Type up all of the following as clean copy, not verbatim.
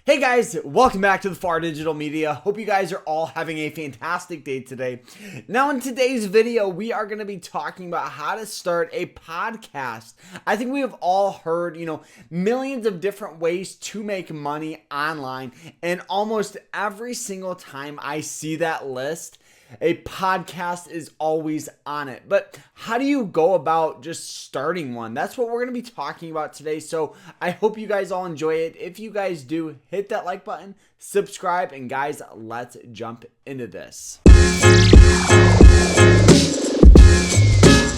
Hey guys, welcome back to the Far Digital Media. Hope you guys are all having a fantastic day today. Now in today's video, we are going to be talking about how to start a podcast. I think we have all heard, millions of different ways to make money online, and almost every single time I see that list, a podcast is always on it. But how do you go about just starting one? That's what we're going to be talking about today. So I hope you guys all enjoy it. If you guys do, hit that like button, subscribe, and guys, let's jump into this.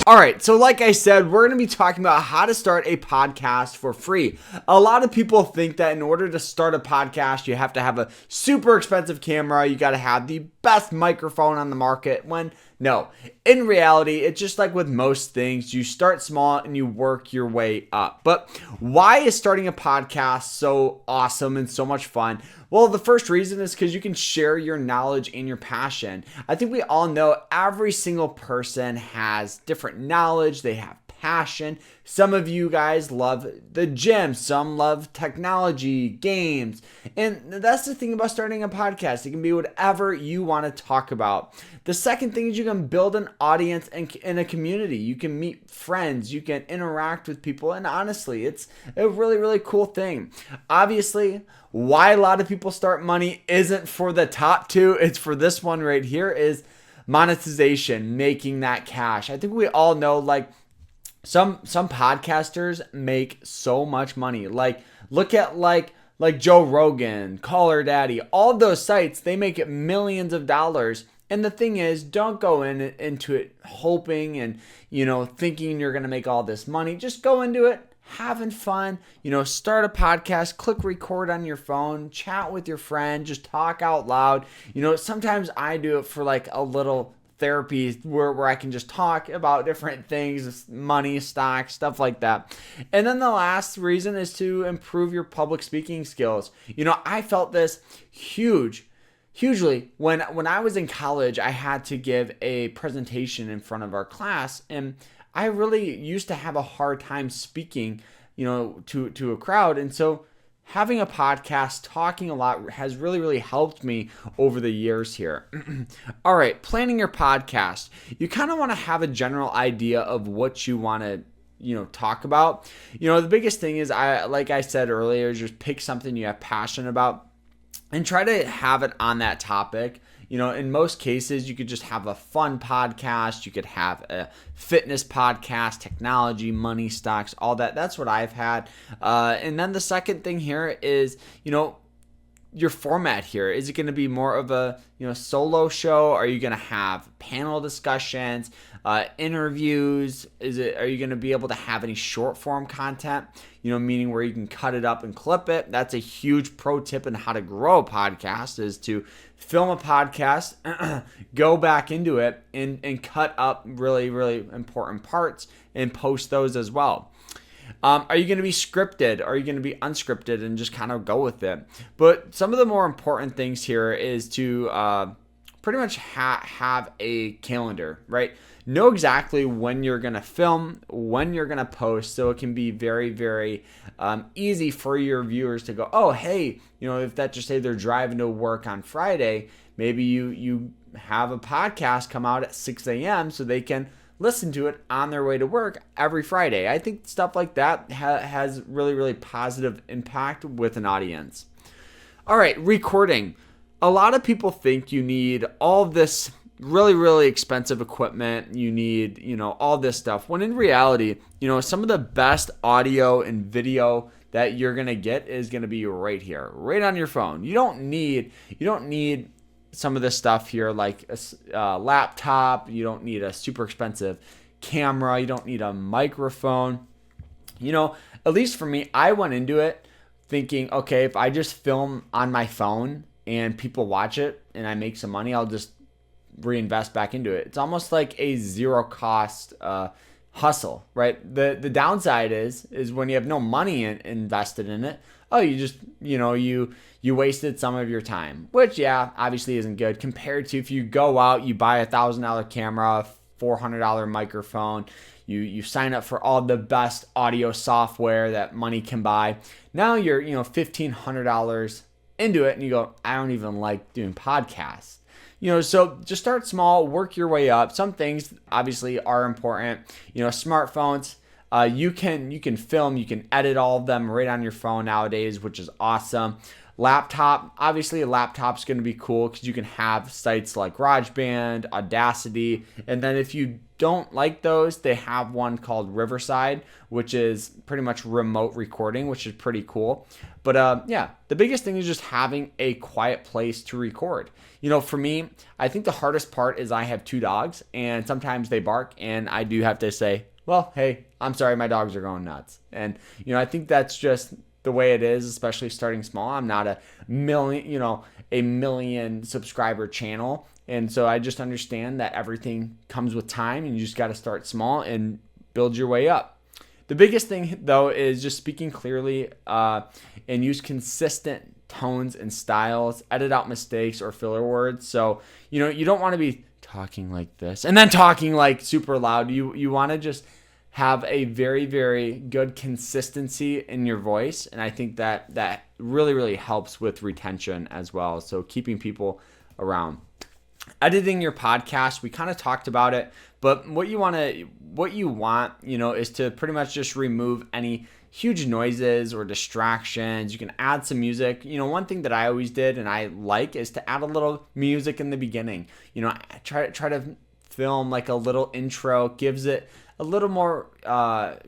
All right, so like I said, we're going to be talking about how to start a podcast for free. A lot of people think that in order to start a podcast, you have to have a super expensive camera, you got to have the best microphone on the market, when no. In reality, it's just like with most things, you start small and you work your way up. But why is starting a podcast so awesome and so much fun? Well, the first reason is because you can share your knowledge and your passion. I think we all know every single person has different knowledge. They have passion. Some of you guys love the gym. Some love technology, games. And that's the thing about starting a podcast. It can be whatever you want to talk about. The second thing is you can build an audience and a community. You can meet friends. You can interact with people. And honestly, it's a really, really cool thing. Obviously, why a lot of people start money isn't for the top two. It's for this one right here, is monetization, making that cash. I think we all know, like, some podcasters make so much money. Like, look at like Joe Rogan, Call Her Daddy, all of those sites, they make millions of dollars. And the thing is, don't go into it hoping and, thinking you're going to make all this money. Just go into it having fun, start a podcast, click record on your phone, chat with your friend, just talk out loud. Sometimes I do it for like a little therapy where I can just talk about different things, money, stocks, stuff like that. And then the last reason is to improve your public speaking skills. I felt this hugely when I was in college. I had to give a presentation in front of our class, and I really used to have a hard time speaking, to a crowd. And so having a podcast, talking a lot, has really, really helped me over the years here. All right, planning your podcast. You kind of want to have a general idea of what you want to talk about. The biggest thing is, like I said earlier, is just pick something you have passion about and try to have it on that topic. In most cases, you could just have a fun podcast. You could have a fitness podcast, technology, money, stocks, all that. That's what I've had. And then the second thing here is, your format here. Is it going to be more of a solo show? Are you going to have panel discussions, interviews? Are you going to be able to have any short form content? Meaning where you can cut it up and clip it. That's a huge pro tip in how to grow a podcast, is to film a podcast, go back into it, and cut up really, really important parts and post those as well. Are you going to be scripted? Are you going to be unscripted and just kind of go with it? But some of the more important things here is to pretty much have a calendar, right? Know exactly when you're going to film, when you're going to post, so it can be very, very easy for your viewers to go, oh, hey, if that just say they're driving to work on Friday, maybe you have a podcast come out at 6 a.m. so they can listen to it on their way to work every Friday. I think stuff like that has really, really positive impact with an audience. All right, recording. A lot of people think you need all this really, really expensive equipment. You need, all this stuff. When in reality, some of the best audio and video that you're going to get is going to be right here, right on your phone. You don't need some of this stuff here, like a laptop. You don't need a super expensive camera. You don't need a microphone. At least for me, I went into it thinking, okay, if I just film on my phone and people watch it and I make some money, I'll just reinvest back into it. It's almost like a zero cost hustle, right? The downside is when you have no money invested in it. Oh, you just, you wasted some of your time, which, yeah, obviously isn't good compared to if you go out, you buy $1,000 camera, $400 microphone, you sign up for all the best audio software that money can buy. Now you're, $1,500 into it and you go, I don't even like doing podcasts. So just start small, work your way up. Some things obviously are important. Smartphones, you can film, you can edit all of them right on your phone nowadays, which is awesome. Laptop, obviously a laptop's going to be cool because you can have sites like GarageBand, Audacity, and then if you don't like those, they have one called Riverside, which is pretty much remote recording, which is pretty cool. But the biggest thing is just having a quiet place to record. For me, I think the hardest part is I have 2 dogs and sometimes they bark and I do have to say, well, hey, I'm sorry, my dogs are going nuts. And, I think that's just the way it is, especially starting small. I'm not a million subscriber channel. And so I just understand that everything comes with time and you just got to start small and build your way up. The biggest thing though is just speaking clearly and use consistent tones and styles, edit out mistakes or filler words. So, you don't want to be talking like this and then talking like super loud. You want to just have a very, very good consistency in your voice. And I think that really, really helps with retention as well. So keeping people around. Editing your podcast, we kind of talked about it, but what you want, is to pretty much just remove any huge noises or distractions. You can add some music. One thing that I always did and I like is to add a little music in the beginning. Try to film like a little intro, gives it a little more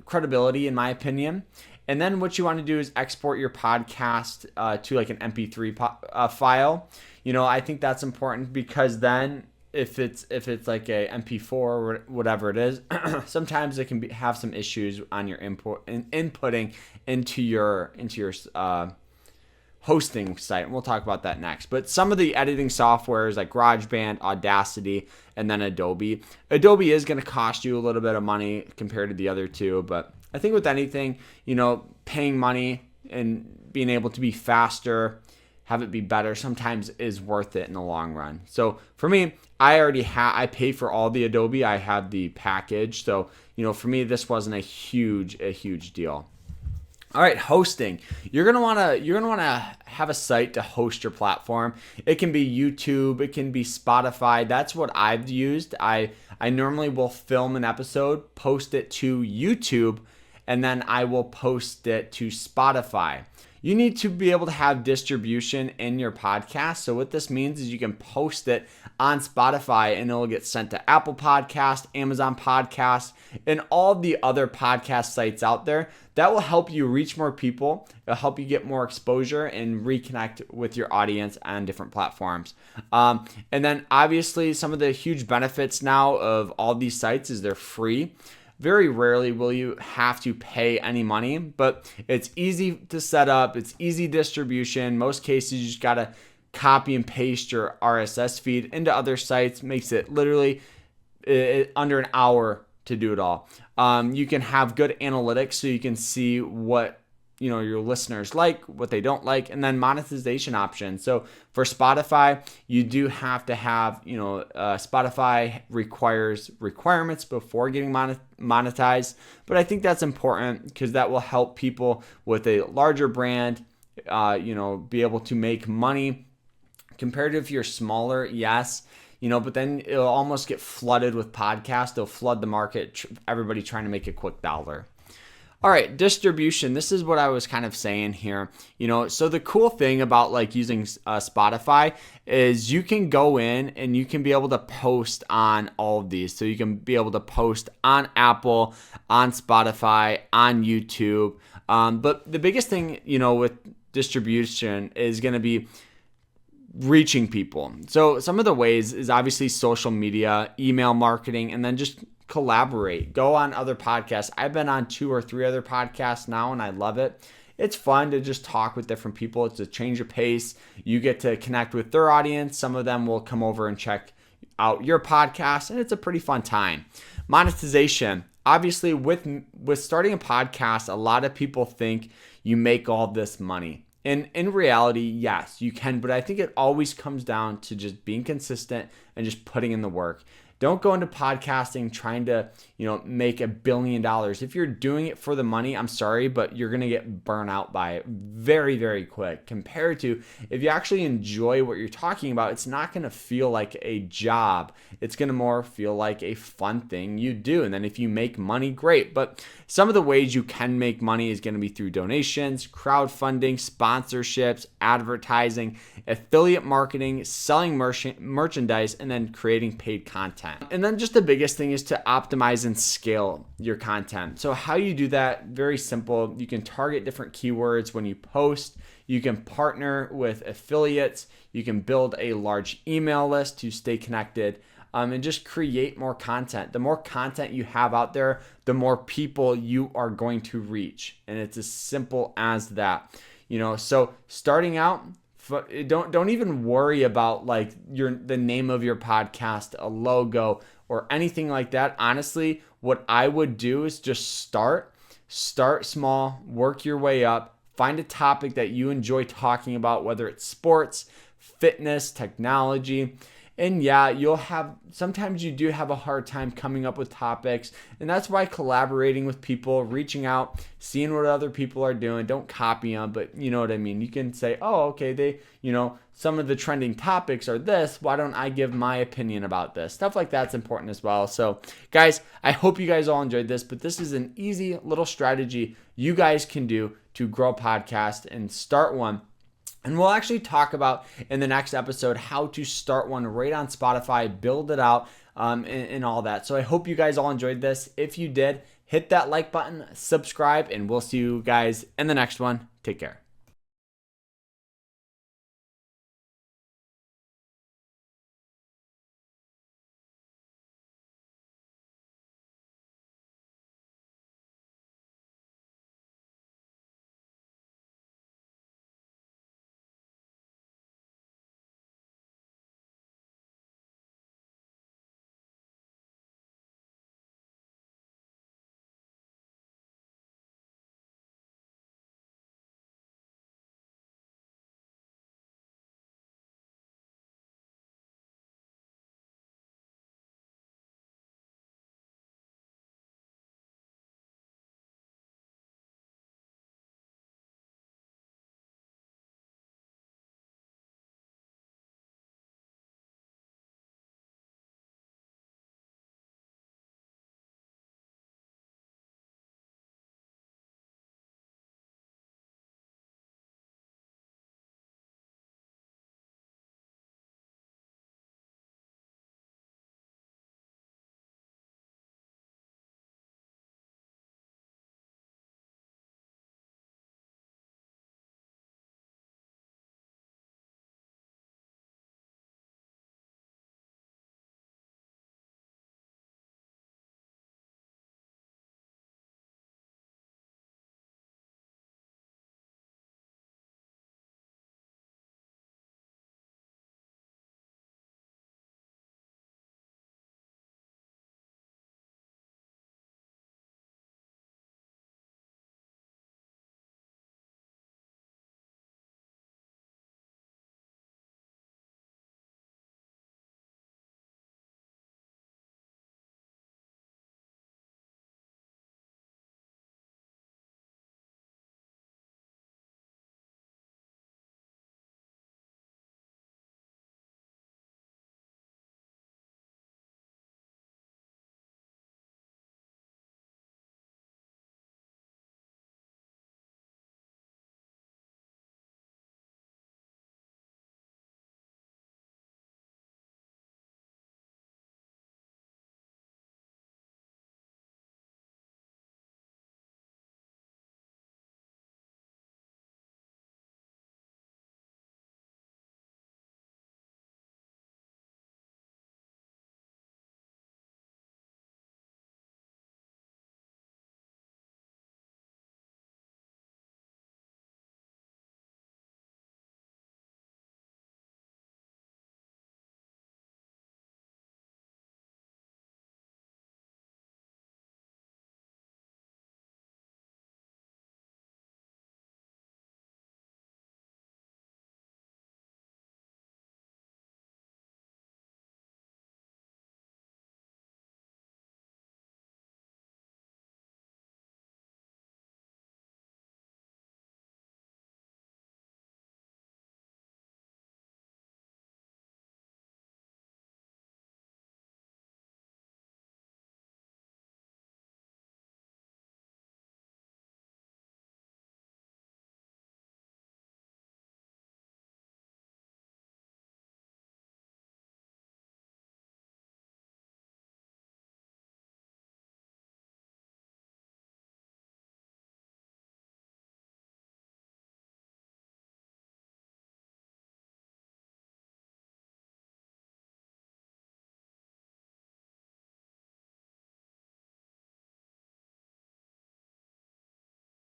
credibility in my opinion. And then what you want to do is export your podcast to like an MP3 file. I think that's important because then if it's like a MP4 or whatever it is, sometimes it can have some issues on your inputting into your hosting site. And we'll talk about that next. But some of the editing softwares like GarageBand, Audacity, and then Adobe. Adobe is going to cost you a little bit of money compared to the other two. But I think with anything, paying money and being able to be faster, have it be better, sometimes is worth it in the long run. So for me, I pay for all the Adobe. I have the package. So, for me, this wasn't a huge deal. All right, hosting. You're gonna wanna have a site to host your platform. It can be YouTube, it can be Spotify. That's what I've used. I normally will film an episode, post it to YouTube, and then I will post it to Spotify. You need to be able to have distribution in your podcast. So what this means is you can post it on Spotify and it'll get sent to Apple Podcast, Amazon Podcast, and all the other podcast sites out there. That will help you reach more people. It'll help you get more exposure and reconnect with your audience on different platforms. And then obviously some of the huge benefits now of all these sites is they're free. Very rarely will you have to pay any money, but it's easy to set up. It's easy distribution. Most cases, you just got to copy and paste your RSS feed into other sites. Makes it literally under an hour to do it all. You can have good analytics so you can see what your listeners like, what they don't like, and then monetization options. So for Spotify, you do have to have, Spotify requires requirements before getting monetized. But I think that's important because that will help people with a larger brand, be able to make money. Compared to if you're smaller, yes, but then it'll almost get flooded with podcasts. They'll flood the market, everybody trying to make a quick dollar. All right, distribution. This is what I was kind of saying here. So the cool thing about like using Spotify is you can go in and you can be able to post on all of these. So you can be able to post on Apple, on Spotify, on YouTube. But the biggest thing, with distribution is going to be reaching people. So some of the ways is obviously social media, email marketing, and then just collaborate. Go on other podcasts. I've been on 2 or 3 other podcasts now and I love it. It's fun to just talk with different people. It's a change of pace. You get to connect with their audience. Some of them will come over and check out your podcast and it's a pretty fun time. Monetization. Obviously with starting a podcast, a lot of people think you make all this money. And in reality, yes, you can, but I think it always comes down to just being consistent and just putting in the work. Don't go into podcasting trying to, make $1 billion. If you're doing it for the money, I'm sorry, but you're going to get burnt out by it very, very quick. Compared to if you actually enjoy what you're talking about, it's not going to feel like a job. It's going to more feel like a fun thing you do. And then if you make money, great. But some of the ways you can make money is going to be through donations, crowdfunding, sponsorships, advertising, affiliate marketing, selling merchandise, and then creating paid content. And then just the biggest thing is to optimize and scale your content. So how you do that, very simple. You can target different keywords when you post. You can partner with affiliates. You can build a large email list to stay connected. And just create more content. The more content you have out there, the more people you are going to reach. And it's as simple as that. So starting out, don't even worry about like the name of your podcast, a logo, or anything like that. Honestly, what I would do is just start small, work your way up, find a topic that you enjoy talking about, whether it's sports, fitness, technology. And yeah, sometimes you do have a hard time coming up with topics. And that's why collaborating with people, reaching out, seeing what other people are doing, don't copy them, but you know what I mean? You can say, oh, okay, some of the trending topics are this. Why don't I give my opinion about this? Stuff like that's important as well. So guys, I hope you guys all enjoyed this, but this is an easy little strategy you guys can do to grow a podcast and start one. And we'll actually talk about in the next episode how to start one right on Spotify, build it out, and all that. So I hope you guys all enjoyed this. If you did, hit that like button, subscribe, and we'll see you guys in the next one. Take care.